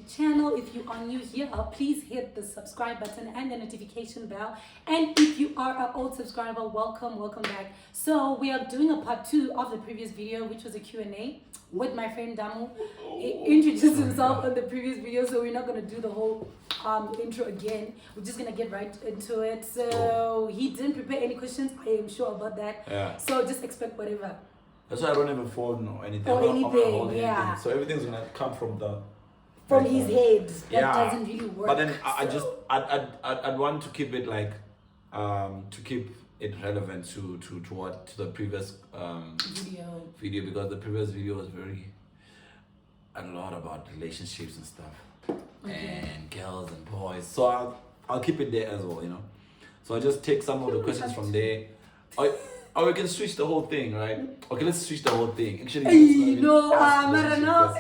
channel. If you are new here, please hit the subscribe button and the notification bell. And if you are an old subscriber, welcome back. So we are doing a part 2 of the previous video, which was a Q&A with my friend Damu. He introduced himself on the previous video, so we're not going to do the whole intro again. We're just going to get right into it. So he didn't prepare any questions, I am sure about that. Yeah. So just expect whatever. That's why I don't have a phone or anything. Or anything, yeah. Anything. So everything's gonna come from his head. That doesn't really work. But then I'd want to keep it like to keep it relevant to the previous video, because the previous video was a lot about relationships and stuff, and girls and boys. So I'll keep it there as well, you know. So I just take some of the questions from there. Or we can switch the whole thing, right? Okay, let's switch the whole thing. Actually, I don't know.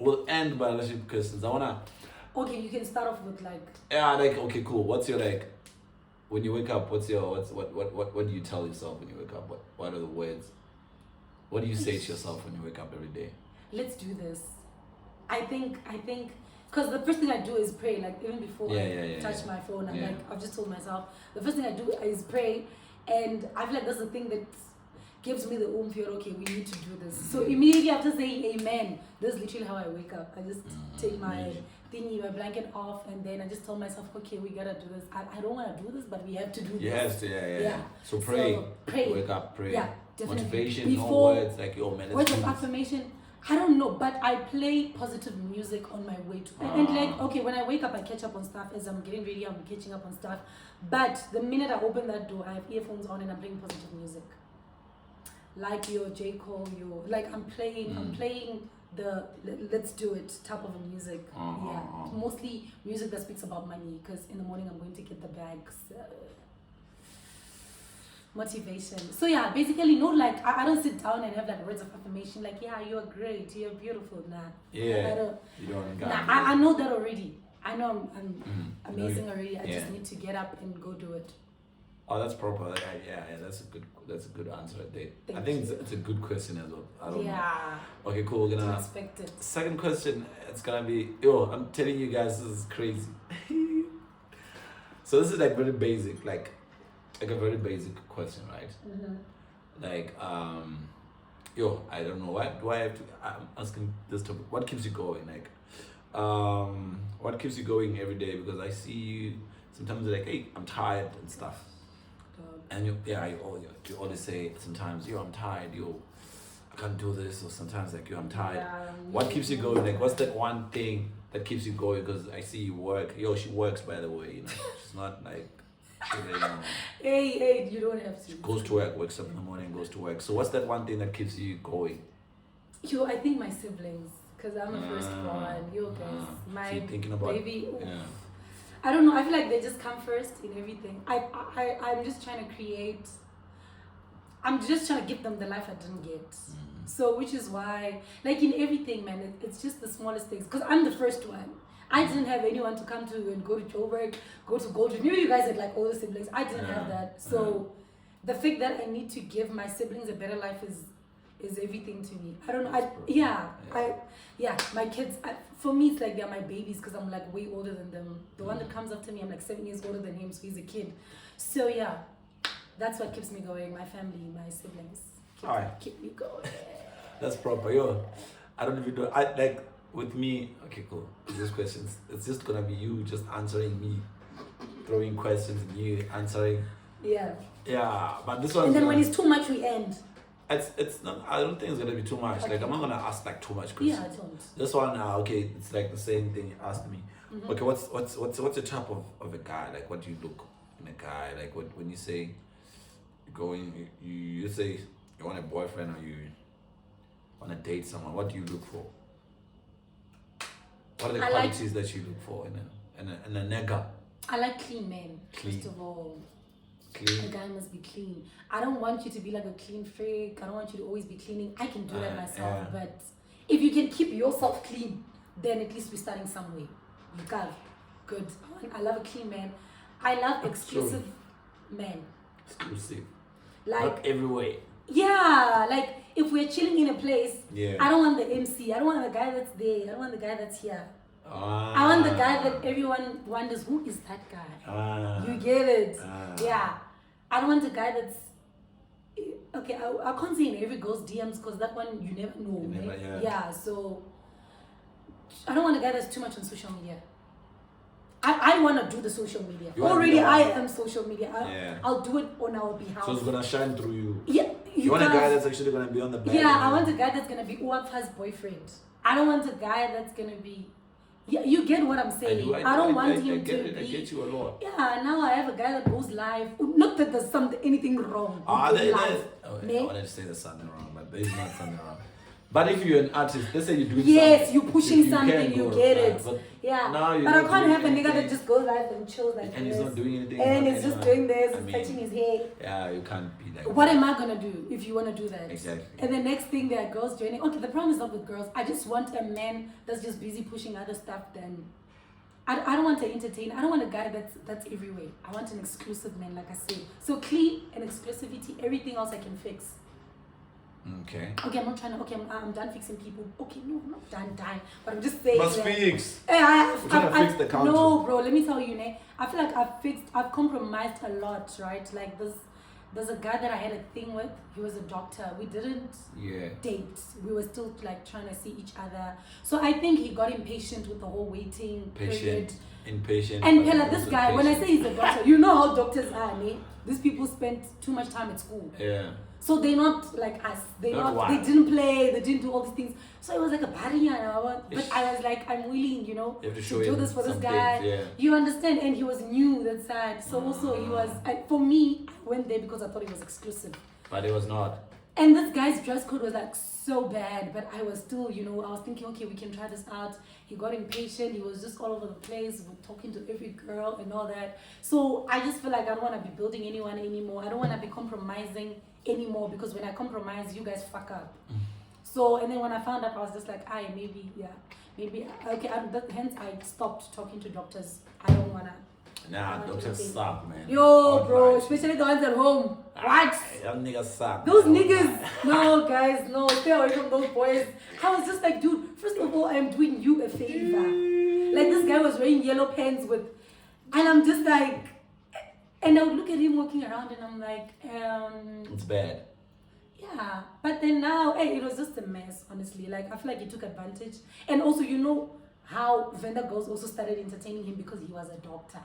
We'll end by relationship questions. I wanna. Okay, you can start off with like. Yeah, like okay, cool. What's your like? When you wake up, what do you tell yourself when you wake up? What are the words? What do you say to yourself when you wake up every day? Let's do this. I think, because the first thing I do is pray. Like even before I touch my phone, I'm like, I've just told myself the first thing I do is pray. And I feel like that's the thing that gives me the feel, okay, we need to do this. So immediately after saying amen, that's literally how I wake up. I just take my blanket off, and then I just tell myself, okay, we gotta do this. I don't want to do this, but we have to do this. Yeah. So pray. Wake up, pray. Yeah, definitely. Motivation, no words like, yo, man, words of affirmation. I don't know, but I play positive music on my way to and like, okay, when I wake up, I catch up on stuff. As I'm getting ready, I'm catching up on stuff. But the minute I open that door, I have earphones on and I'm playing positive music. Like your J. Cole, I'm playing the let's do it type of music. Yeah, mostly music that speaks about money, because in the morning I'm going to get the bags. Motivation. So yeah, basically, no, like I don't sit down and have like words of affirmation like, yeah, you're great, you're beautiful. Nah. Yeah. I know that already. I know I'm amazing already. I just need to get up and go do it. Oh, that's proper. Yeah, that's a good answer right there. I think it's a good question as well. I don't know. Okay, cool. We're gonna expect it. Second question, it's gonna be, I'm telling you guys, this is crazy. So this is like very basic, like a very basic question, right? Like, I don't know, why do I have to, I'm asking this topic, what keeps you going? Like, what keeps you going every day? Because I see you sometimes like, hey, I'm tired and stuff. And you always say sometimes, I'm tired, I can't do this, or sometimes like, I'm tired. What keeps you going? Like, what's that one thing that keeps you going? Because I see you work. She works, by the way, you know. She's not like, Hey, you don't have to. She goes to work, wakes up in the morning, goes to work. So what's that one thing that keeps you going? I think my siblings, because I'm the first one. You guys, my baby. I don't know. I feel like they just come first in everything. I'm just trying to create. I'm just trying to give them the life I didn't get. So which is why, like in everything, man, it's just the smallest things. Because I'm the first one. I didn't have anyone to come to and go to Joburg, go to Goldridge. Maybe you guys had like older siblings. I didn't have that. So the fact that I need to give my siblings a better life is everything to me. I don't know. My kids, for me, it's like they're my babies, because I'm like way older than them. The one that comes after me, I'm like 7 years older than him, so he's a kid. So yeah, that's what keeps me going. My family, my siblings keep me going. That's proper. I don't even know. With me, okay, cool. These questions, it's just gonna be you just answering me, throwing questions and you answering. Yeah, but this one. And then when it's too much, we end. It's not. I don't think it's gonna be too much. Okay. Like, I'm not gonna ask like too much questions. Yeah, I don't. This one, okay, it's like the same thing you asked me. Okay, what's your type of a guy? Like, what do you look in a guy? Like, when you say you say you want a boyfriend, or you want to date someone, what do you look for? What are the qualities that you look for in a nigga? I like clean men. First of all. Clean. A guy must be clean. I don't want you to be like a clean freak. I don't want you to always be cleaning. I can do that myself. But if you can keep yourself clean, then at least we're starting somewhere. You got it. Good. I love a clean man. I love exclusive men. Exclusive. Like, not every way. Yeah, like if we're chilling in a place, yeah. I don't want the MC. I don't want the guy that's there. I don't want the guy that's here. I want the guy that everyone wonders, who is that guy? You get it? Yeah. I don't want a guy that's okay. I can't say in every girl's DMs because that one you never know. Yeah. So I don't want a guy that's too much on social media. I want to do the social media. Already, I am social media. I'll do it on our behalf. So it's gonna shine through you. Yeah. You want a guy that's actually gonna be on the back. Yeah, I want a guy that's gonna be Uwafa's boyfriend. I don't want a guy that's gonna be. Yeah, you get what I'm saying. I don't want him to be. I get you a lot. Yeah, now I have a guy that goes live. Not that there's anything wrong. I wanted to say there's something wrong, but there's not something wrong. But if you're an artist, let's say you're doing something. Yes, you're pushing something, you get it. But yeah. But I can't have a nigga that just goes live and chills like and this. he's not doing anything. And he's just doing this, he's touching his hair. Yeah, you can't be like what am I gonna do if you wanna do that? Exactly. And the next thing, there are girls joining. Okay, the problem is not with girls. I just want a man that's just busy pushing other stuff than I don't want to entertain. I don't want a guy that's everywhere. I want an exclusive man, like I said. So clean and exclusivity, everything else I can fix. Okay, I'm not trying to. Okay, I'm done fixing people. Okay, no, I'm not done. But I'm just saying. Must fix. I've fix the counter. No, bro. Let me tell you, I feel like I've compromised a lot, right? Like there's a guy that I had a thing with. He was a doctor. We didn't date. We were still like trying to see each other. So I think he got impatient with the whole waiting period. Impatient. And Pella, this guy, when I say he's a doctor, you know how doctors are, These people spent too much time at school. Yeah. So they're not like us. They didn't play, they didn't do all these things. So it was like a barrier. But I was like, I'm willing, you have to do this for this guy. You understand? And he was new, that's sad. So also he was, for me, I went there because I thought it was exclusive. But it was not. And this guy's dress code was like so bad, but I was still, I was thinking, okay, we can try this out. He got impatient. He was just all over the place, talking to every girl and all that. So I just feel like I don't want to be building anyone anymore. I don't want to be compromising anymore because when I compromise, you guys fuck up. So, and then when I found out, I was just like, maybe, okay. Hence, I stopped talking to doctors. I don't want to. Nah, doctors suck, man. Yo, bro, especially the ones at home. What? Them niggas suck. Those niggas. No, guys, no. Stay away from those boys. I was just like, dude, first of all, I'm doing you a favor. Like, this guy was wearing yellow pants and I'm just like, and I would look at him walking around and I'm like, it's bad. Yeah, but then now, it was just a mess, honestly. Like, I feel like he took advantage. And also, how vendor girls also started entertaining him because he was a doctor.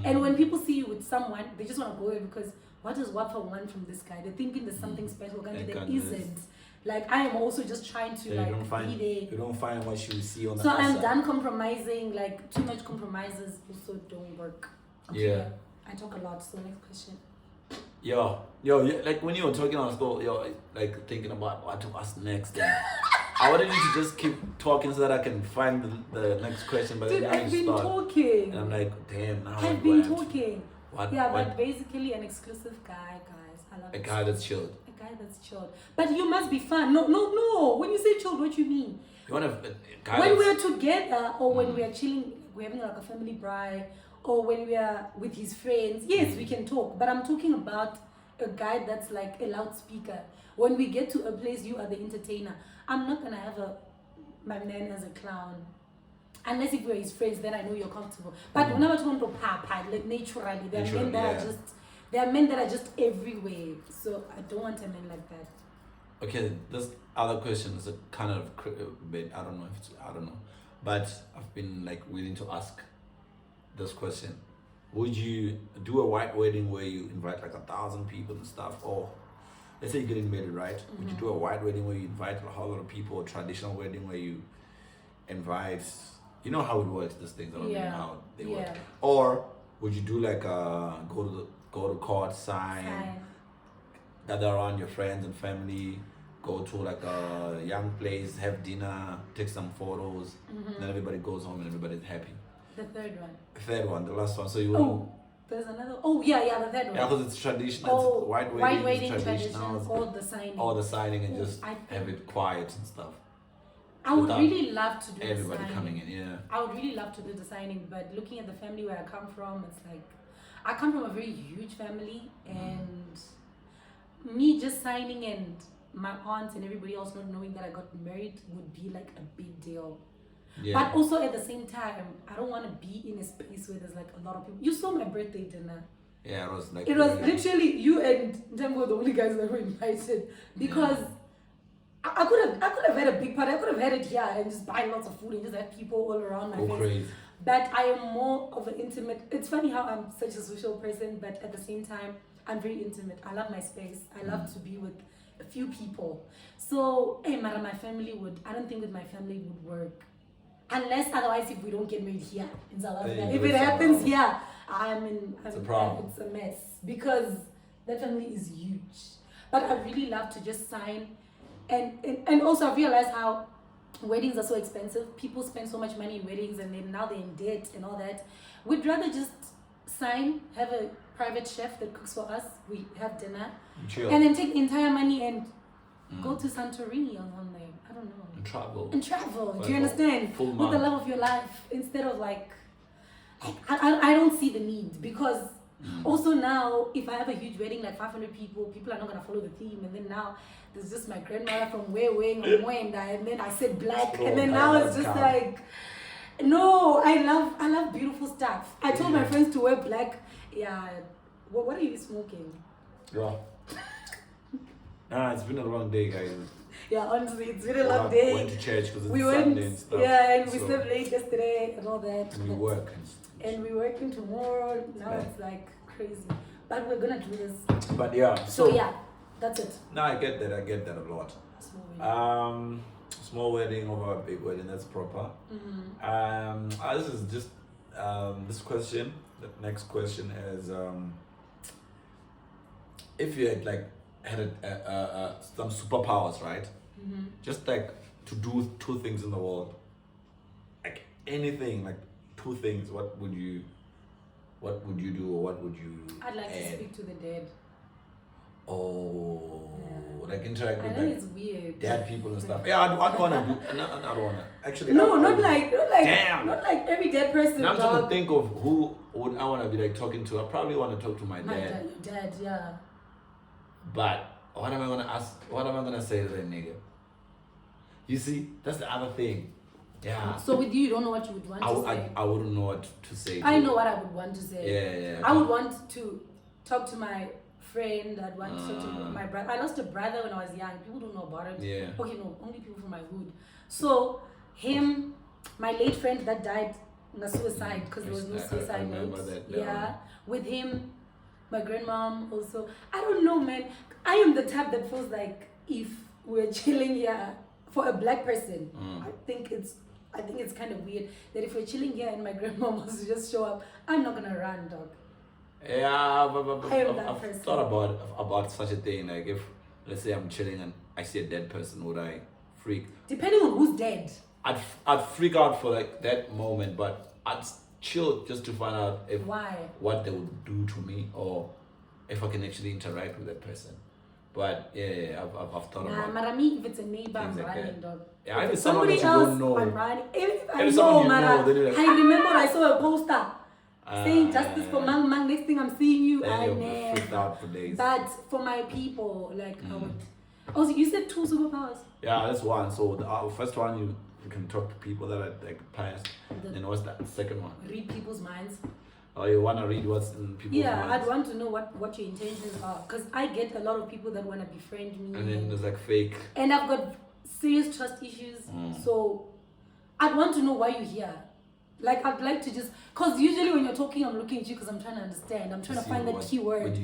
And when people see you with someone, they just want to go there because what does Wafa want from this guy? They're thinking there's something special. There isn't. Like, I am also just trying to be there. You don't find what you see on the So I'm done compromising. Like, too much compromises also don't work. Okay, yeah. I talk a lot, so next question. Yo, like when you were talking on school, like thinking about what to ask next. I wanted you to just keep talking so that I can find the next question. But dude, I've been talking. And I'm like, damn, now I've been talking. What? But basically an exclusive guy, guys. I love a guy that's chilled. A guy that's chilled. But you must be fun. No. When you say chilled, what do you mean? You want a guy when we're together or when we're chilling, we're having like a family braai, or when we are with his friends, yes, we can talk. But I'm talking about a guy that's like a loudspeaker. When we get to a place, you are the entertainer. I'm not gonna have my man as a clown. Unless if we're his friends, then I know you're comfortable. But whenever I want to papa, like naturally, there are men that are just everywhere. So I don't want a man like that. Okay, this other question is a kind of bit, I don't know. But I've been like willing to ask this question. Would you do a white wedding where you invite like 1,000 people and stuff? Or let's say you're getting married, right? Would you do a white wedding where you invite a whole lot of people, or traditional wedding where you invite, you know how it works, these things, I don't know how they work. Or would you do like go to court, sign, gather around your friends and family, go to like a young place, have dinner, take some photos, then everybody goes home and everybody's happy? The third one. The last one. So you will. There's another. Oh yeah, the third one. Yeah, because it's traditional. White wedding traditions, all the signing, and just have it quiet and stuff. I would really love to do everybody coming in. Yeah. I would really love to do the signing, but looking at the family where I come from, it's like I come from a very huge family, and me just signing and my aunts and everybody else not knowing that I got married would be like a big deal. But also at the same time, I don't want to be in a space where there's like a lot of people. You saw my birthday dinner. Yeah, it was like... It was literally you and Jambo were the only guys that were invited. Because I could have had a big party. I could have had it here and just buy lots of food and just have people all around my face. Crazy. But I am more of an intimate... It's funny how I'm such a social person, but at the same time, I'm very intimate. I love my space. I love to be with a few people. So, Mara, my family would... I don't think with my family would work. Unless, otherwise, if we don't get married here in South Africa. If it happens here, it's a problem. It's a mess. Because that family is huge. But I really love to just sign. And also, I realized how weddings are so expensive. People spend so much money in weddings and then now they're in debt and all that. We'd rather just sign, have a private chef that cooks for us, we have dinner, and then take the entire money and go to Santorini or something. I don't know. And travel. Do you understand? With the love of your life, instead of like I don't see the need, because also now if I have a huge wedding like 500 people are not gonna follow the theme, and then now there's just my grandmother from Mwenda, and then I said black, and then now it's just like, no, I love beautiful stuff. I told my friends to wear black. Yeah, what are you smoking? Yeah. It's been a long day, guys. Yeah, honestly, it's been a long day. We went to church because it's Sunday and stuff. Yeah, and we slept late yesterday and all that. And we work. And we're working tomorrow. Now it's like crazy. But we're gonna do this. But yeah. So yeah, that's it. No, I get that a lot. Small wedding over a big wedding, that's proper. This is just this question. The next question is if you had like had some superpowers, right? Just like to do 2 things in the world, like anything, like 2 things, what would you do, or what would you I'd like to speak to the dead. Like interact with like it's weird. dead people and stuff. Yeah, I don't want to do. I don't want to actually. Not like every dead person. Now I'm trying to think of who would I want to be like talking to. I probably want to talk to my dad. Your dad, yeah. But what am I gonna ask? What am I gonna say to that nigga? You see, that's the other thing. Yeah. So with you don't know what you would want to say. I wouldn't know what to say. I know what I would want to say. Yeah. I would want to talk to my friend. I'd want to talk to my brother. I lost a brother when I was young. People don't know about him. Yeah. Okay, no, only people from my hood. So him, my late friend that died in a suicide because there was no suicide note. Yeah. With him, my grandmom also. I don't know, man. I am the type that feels like if we're chilling here for a black person, I think it's kind of weird that if we're chilling here and my grandmom was to just show up, I'm not gonna run, dog. Yeah, but I've thought about such a thing. Like if, let's say I'm chilling and I see a dead person, would I freak? Depending on who's dead. I'd freak out for like that moment, but I'd chill just to find out what they would do to me, or if I can actually interact with that person. But yeah, I've thought about. Marami, if it's a neighbor, I'm running, dog. Yeah, if it's somebody else, I'm running. If I know, Mara, like, I remember I saw a poster saying justice for Mang. Next thing I'm seeing you, I never. Freaked out for days. But for my people, like I would. Also, you said 2 superpowers. Yeah, that's one. So the first one, you can talk to people that are like past. Then what's that? The second one? Read people's minds. Oh, you want to read what's in people's minds? Yeah, I'd want to know what your intentions are. Because I get a lot of people that want to befriend me. And then there's like fake. And I've got serious trust issues. So I'd want to know why you're here. Like, I'd like to just... Because usually when you're talking, I'm looking at you because I'm trying to understand. I'm trying to find that key word.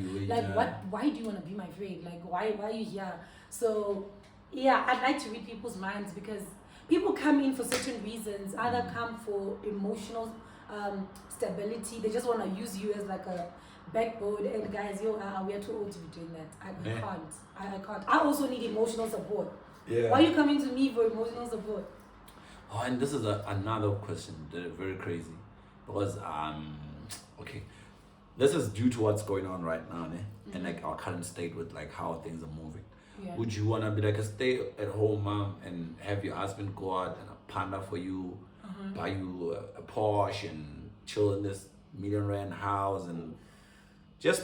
Why do you want to be my friend? Like, why are you here? So, yeah, I'd like to read people's minds because people come in for certain reasons. Either come for emotional... stability. They just want to use you as like a backbone, and guys, we are too old to be doing that. I can't. I also need emotional support. Why are you coming to me for emotional support? Oh, and this is another question that is very crazy, because okay, this is due to what's going on right now, and like our current state with like how things are moving. Would you wanna be like a stay-at-home mom and have your husband go out and a panda for you, buy you a Porsche and chill in this $1 million house and just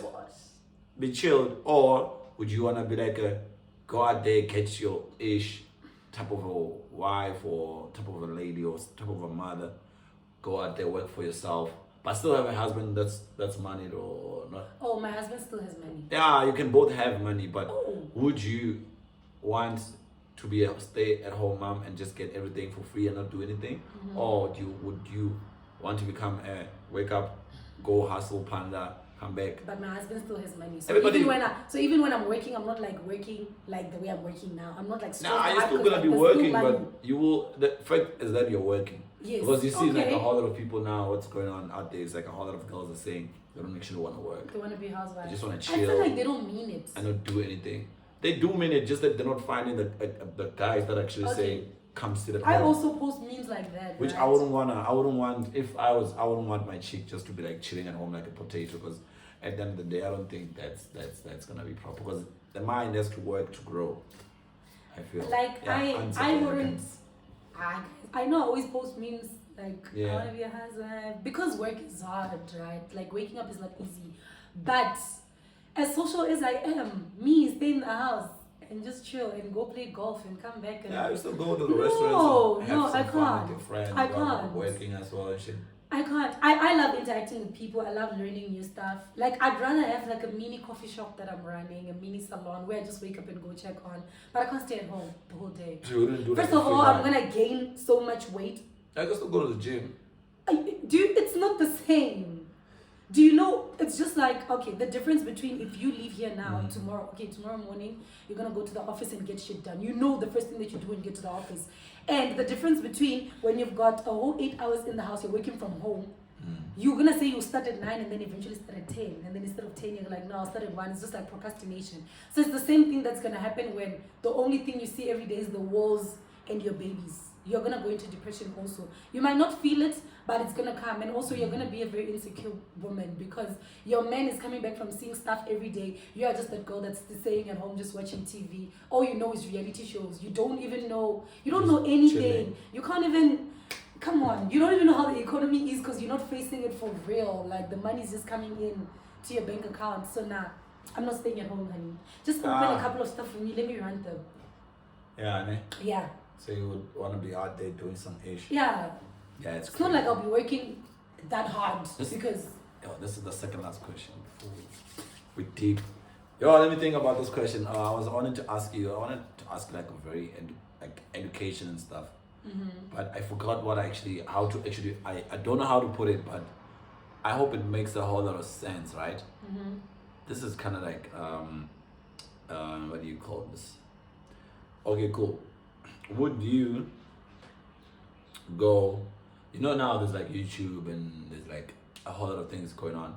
be chilled? Or would you wanna be like a go out there, catch your ish, type of a wife or type of a lady or type of a mother, go out there, work for yourself, but still have a husband that's married or not? Oh, my husband still has money. Yeah, you can both have money, but would you want to be a stay-at-home mom and just get everything for free and not do anything? Or would you want to become a wake up, go hustle, panda, come back? But my husband still has money. So even when I'm working, I'm not like working like the way I'm working now. I'm not like nah, you're still gonna be working, but you will. The fact is that you're working. Yes. Because you see like a whole lot of people now, what's going on out there is like a whole lot of girls are saying they don't actually want to work. They want to be housewives. They just want to chill. I feel like they don't mean it. And not do anything. They do mean it, just that they're not finding the guys that actually say come sit at home. I also post memes like that. Which right? I wouldn't want I wouldn't want my chick just to be like chilling at home like a potato, because at the end of the day I don't think that's gonna be proper, because the mind has to work to grow. I feel like I wouldn't. I know I always post memes like I wanna be a housewife because work is hard, right? Like waking up is not easy, but as social as I am, me stay in the house and just chill and go play golf and come back and I used to go to the restaurants and have some fun with your friends. I can't. Working as well and shit. I can't. I love interacting with people. I love learning new stuff. Like I'd rather have like a mini coffee shop that I'm running, a mini salon where I just wake up and go check on. But I can't stay at home the whole day. So you wouldn't do First of all, I'm gonna gain so much weight. I can still go to the gym. It's not the same. Do you know, it's just like, okay, the difference between if you leave here now and tomorrow morning, you're going to go to the office and get shit done. You know the first thing that you do when you get to the office. And the difference between when you've got a whole 8 hours in the house, you're working from home, you're going to say you start at 9 and then eventually start at 10. And then instead of 10, you're like, no, I'll start at 1. It's just like procrastination. So it's the same thing that's going to happen when the only thing you see every day is the walls and your babies. You're going to go into depression also. You might not feel it, but it's going to come. And also you're going to be a very insecure woman because your man is coming back from seeing stuff every day. You are just that girl that's staying at home just watching TV. All you know is reality shows. You don't know anything. Chilling. You can't even, come on. You don't even know how the economy is because you're not facing it for real. Like the money's just coming in to your bank account. So nah, I'm not staying at home, honey. Just open a couple of stuff for me. Let me run them. Yeah, ne? Yeah. So you would want to be out there doing some ish. Yeah. Yeah, it's not like I'll be working that hard because. Yo, this is the second last question before we deep. Yo, let me think about this question. I wanted to ask like a very education and stuff. But I forgot I don't know how to put it, but I hope it makes a whole lot of sense, right? This is kind of like what do you call this? Okay, cool. Would you go, now there's like YouTube and there's like a whole lot of things going on,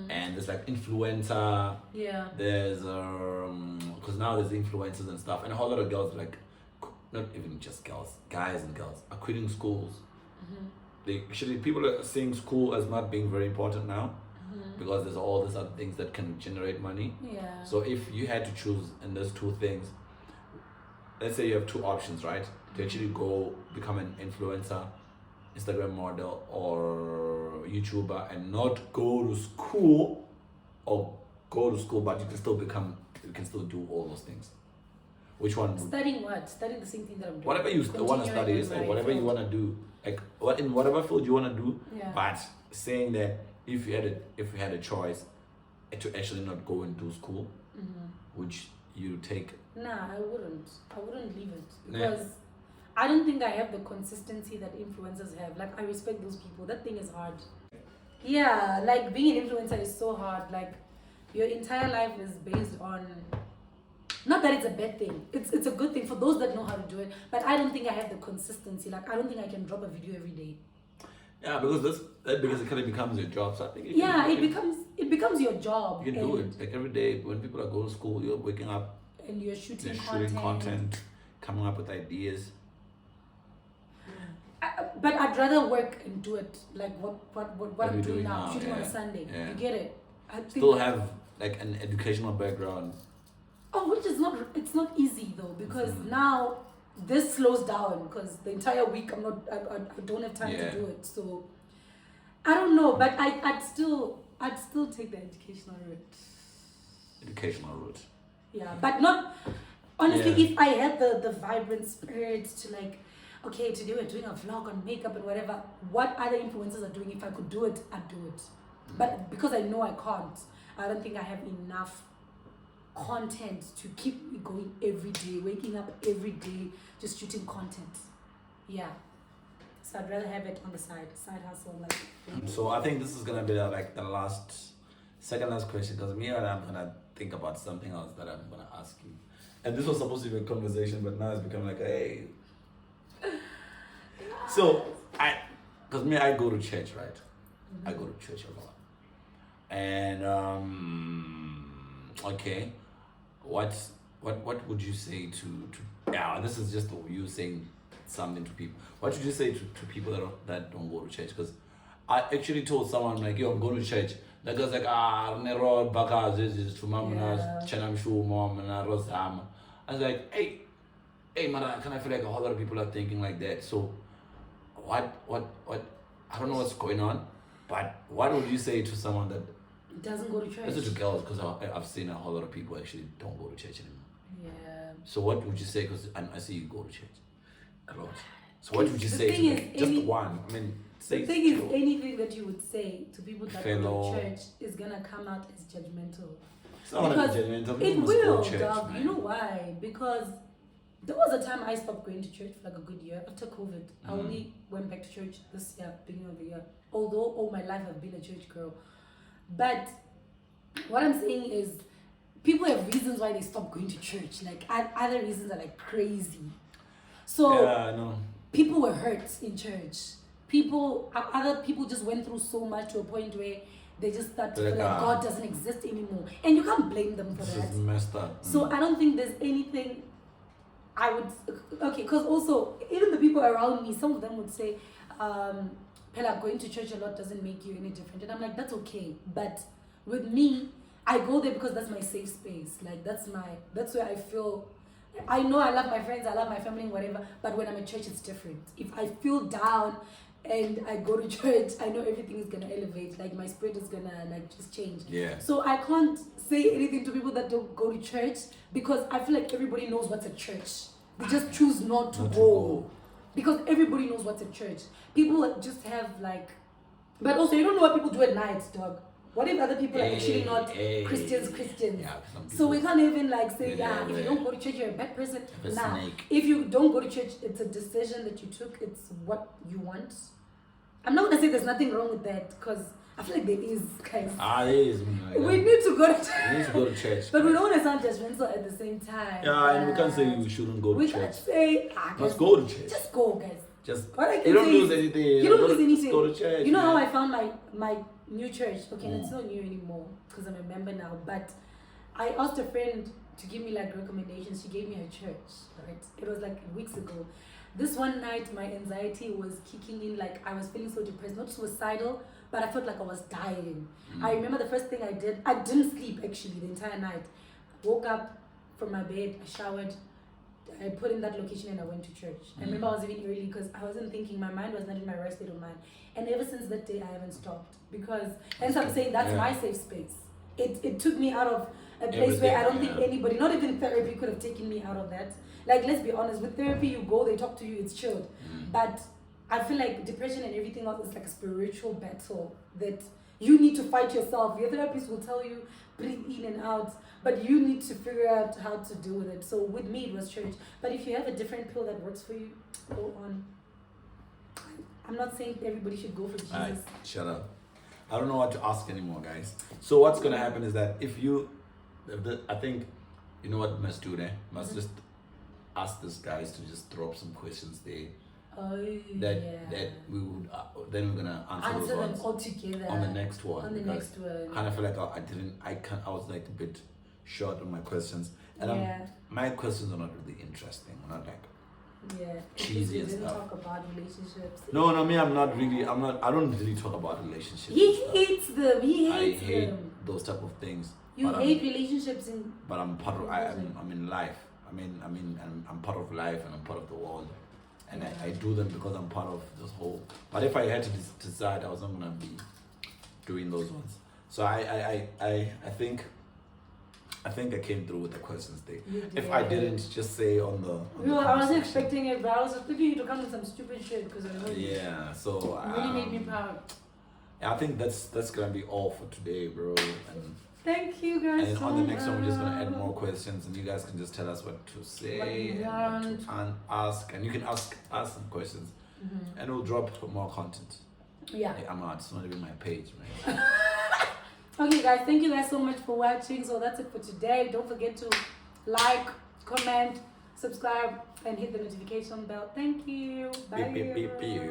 and there's like influencer, there's because now there's influencers and stuff, and a whole lot of girls, like not even just girls, guys and girls are quitting schools. People are seeing school as not being very important now, because there's all these other things that can generate money. So if you had to choose in those two things, let's say you have two options, right? To actually go become an influencer, Instagram model, or YouTuber, and not go to school, or go to school, but you can still do all those things. Which one? Studying what? Studying the same thing that I'm doing. Whatever you want to study, like whatever you want to do, like in whatever field you want to do. But saying that if you had a choice to actually not go and do school, which you take. Nah, I wouldn't leave it because I don't think I have the consistency that influencers have. Like I respect those people. That thing is hard. Yeah, like being an influencer is so hard. Like your entire life is based on, not that it's a bad thing. It's a good thing for those that know how to do it. But I don't think I have the consistency. Like I don't think I can drop a video every day. Yeah, because it kind of becomes your job. So I think it becomes your job. You can do it like every day when people are going to school. You're waking up. And you're shooting content, coming up with ideas. But I'd rather work and do it like what I'm doing now, shooting on a Sunday. You get it? Still have like an educational background. Oh, it's not easy though, because now this slows down because the entire week I don't have time to do it. So I don't know, but I'd still take the educational route. Educational route. Yeah, but not Honestly, if I had the vibrant spirit to like, okay, today we're doing a vlog on makeup and whatever, what other influencers are doing, if I could do it, I'd do it. But because I know I can't, I don't think I have enough content to keep me going every day, waking up every day, just shooting content. Yeah. So I'd rather have it on the side hustle. Like. So I think this is gonna be like the second last question, because me and I'm gonna think about something else that I'm gonna ask you. And this was supposed to be a conversation, but now it's become like, hey. So because I go to church, right? Mm-hmm. I go to church a lot. And okay, what would you say to this is just you saying something to people. What would you say to people that don't go to church? Because I actually told someone like, yo, I'm going to church. That guy's like, nero baka is to mama chana mshu mom na rozama. I was like, hey man, can I feel like a whole lot of people are thinking like that? So what I don't know what's going on, but what would you say to someone that doesn't go to church? This is to girls, because I've seen a whole lot of people actually don't go to church anymore. Yeah. So what would you say? Because I see you go to church a lot. So what would you say to them? Just one. I mean, say. The thing is, anything that you would say to people that go to church is gonna come out as judgmental. It's not because judgmental. It will, dog. You know why? Because there was a time I stopped going to church for like a good year after COVID. I only went back to church this year, beginning of the year. Although all my life I've been a church girl. But what I'm saying is, people have reasons why they stop going to church. Like other reasons are like crazy. So yeah, I know. People were hurt in church. Other people just went through so much to a point where they just start to feel like God doesn't exist anymore, and you can't blame them for that. This is messed up. So I don't think there's anything I would because also even the people around me, some of them would say, Pella, going to church a lot doesn't make you any different. And I'm like, that's okay. But with me, I go there because that's my safe space. Like that's where I feel, I know I love my friends, I love my family and whatever, but when I'm at church, it's different. If I feel down and I go to church, I know everything is gonna elevate. Like my spirit is gonna like just change. Yeah. So I can't say anything to people that don't go to church because I feel like everybody knows what's a church. They just choose not to go. Because everybody knows what's a church. People just have like, but also you don't know what people do at night, dog. What if other people are actually not Christians? Yeah, so we can't even like say, if you don't go to church, you're a bad person. Nah, if you don't go to church, it's a decision that you took. It's what you want. I'm not gonna say there's nothing wrong with that because I feel like there is, guys. There is. We need to go to church. We need to go to church. But we don't want to sound judgmental at the same time. Yeah, and we can't say you shouldn't go to church. We can't say, let's go to church. Just go, guys. You don't lose anything. You don't lose anything. Go to church. You know how I found my new church? Okay, it's not new anymore because I'm a member now. But I asked a friend to give me like recommendations. She gave me a church, right? It was like weeks ago. This one night, my anxiety was kicking in. Like I was feeling so depressed, not suicidal, but I felt like I was dying. I remember the first thing I did. I didn't sleep actually the entire night. Woke up from my bed, I showered. I put in that location and I went to church. I remember I was even early because I wasn't thinking, my mind was not in my right state of mind. And ever since that day, I haven't stopped. Because, hence I'm saying that's my safe space. It took me out of a place where I don't think anybody, not even therapy, could have taken me out of that. Like, let's be honest, with therapy, you go, they talk to you, it's chilled. But I feel like depression and everything else is like a spiritual battle that you need to fight yourself. Your therapist will tell you, breathe in and out. But you need to figure out how to deal with it. So with me, it was church. But if you have a different pill that works for you, go on. I'm not saying everybody should go for Jesus. All right, shut up. I don't know what to ask anymore, guys. So what's going to happen is that I think, you know what must do there? Must just ask these guys to just drop some questions there. That we would then we're gonna answer those ones all together on the next one. Kind of feel like I was like a bit short on my questions, and my questions are not really interesting. Not like cheesy and stuff. Talk about relationships. No, me. I don't really talk about relationships. He hates them. I hate those type of things. You hate relationships but I'm part of. I'm in life. I'm part of life and I'm part of the world. And I do them because I'm part of this whole. But if I had to decide, I was not gonna be doing those ones. So I think I think I came through with the questions there. You if I didn't, just say on the. I wasn't expecting it, but I was expecting you to come with some stupid shit because I know. Yeah, so. It really made me proud. I think that's gonna be all for today, bro. And thank you guys. And so on the next one, we're just gonna add more questions, and you guys can just tell us what to say and what to ask, and you can ask us some questions, and we'll drop more content. Yeah. I'm out. It's not even my page, man. Okay, guys. Thank you guys so much for watching. So that's it for today. Don't forget to like, comment, subscribe, and hit the notification bell. Thank you. Bye. Beep, beep, beep, beep.